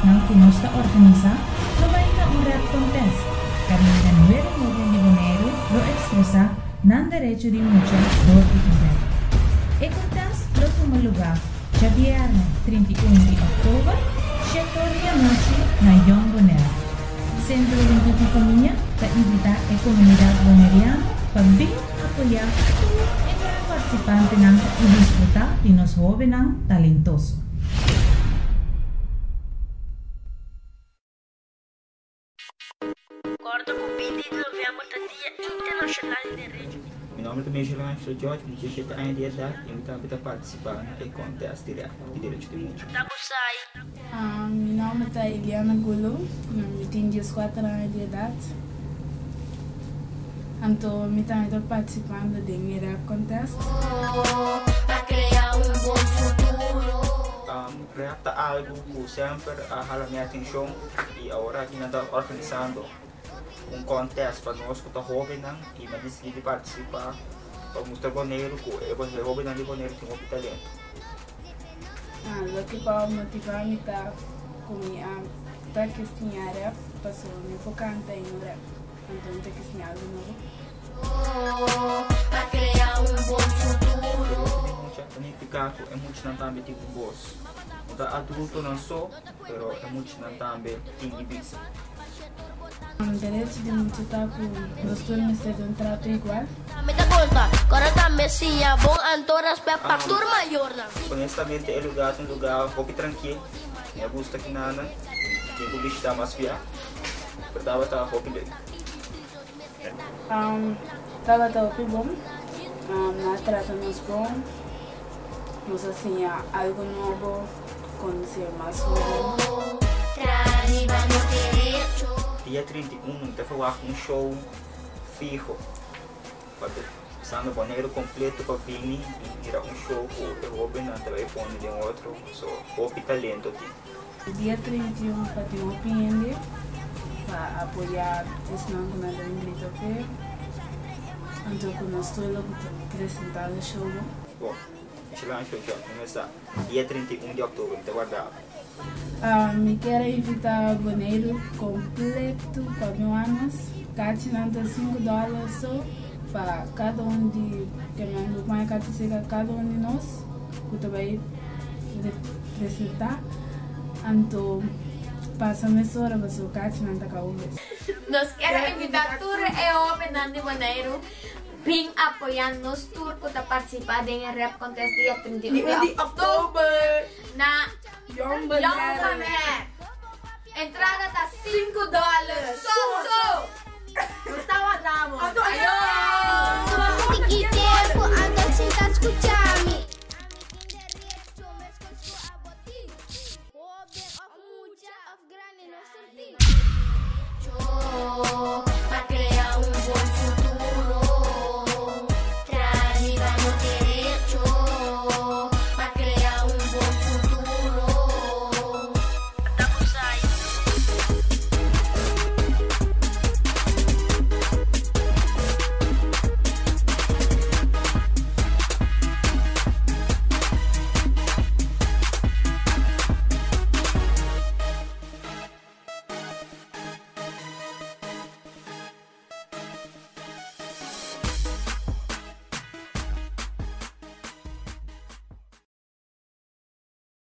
não que nós está organizar, não vai ter um rap contest. Caminha número 9 de janeiro, lo expressa não direito de mucha do evento. E contest lo toma lugar dia viernes 31 de outubro, 7 da noite na Young Bonaire. Centro de Família para invitar a comunidade boneriana para vir apoiar e para participante e disfrutar de nos jovens talentosos. Acordo com o 20 de novembro do Dia Internacional de Rede. Meu nome também é Juliano Jorge, me diz que está em dia e eu também estou participando do contest de direito de mulher. Tá com sai. Meu nome é Eliana Gulu, eu tenho 14 anos de idade. Então, eu também estou participando do rap contest. Para criar bom futuro. Rap é algo que sempre jala minha atenção e agora que nós estamos organizando contest para nós que estamos jovens e nós decidimos participar para mostrar Bonaire que é jovem de Bonaire tem muito talento. Lo que para motivar me tá comigo tá que tinha rap, passou me focando em rap. Então tem que ensinar de novo. Para criar bom futuro. Significado é muito não também tipo boss. O adulto não só, mas é muito não também tem de bisa. Direito de muito tá com os turnos de um trato igual. Me dá conta, agora também sim é bom antoras para turma maior. Honestamente é um lugar um pouco tranquilo. Eu gosto que nada, tem que visitar mais via. Verdade tá um pouco bem. Tava bom, na trata nos bom, mas assim algo novo, conhecer mais novo. Dia 31 está fazendo show fijo, usando Bonaire completo para vir e virar show que o Robin não vai pôr de outro, só o talento aqui. Dia 31 para ter uma opinião para apoiar esse não que nada em Brito. Então, quando estou logo acrescentando o show. Bom, Chilão Show já começa dia 31 de outubro, então guardado. Me quero invitar o Bonaire completo para meu anos. Cada $5 só para cada de que meu pai cada de nós que também representar. Então, passa a hora para o Cátia não está acabando. Nós queremos invitar todos os jovens de Bonaire vim apoiar-nos tour para participar do rap contest dia 31 de outubro na Young Bonaire. Entrada está $5. Só! Gustavo Adamo.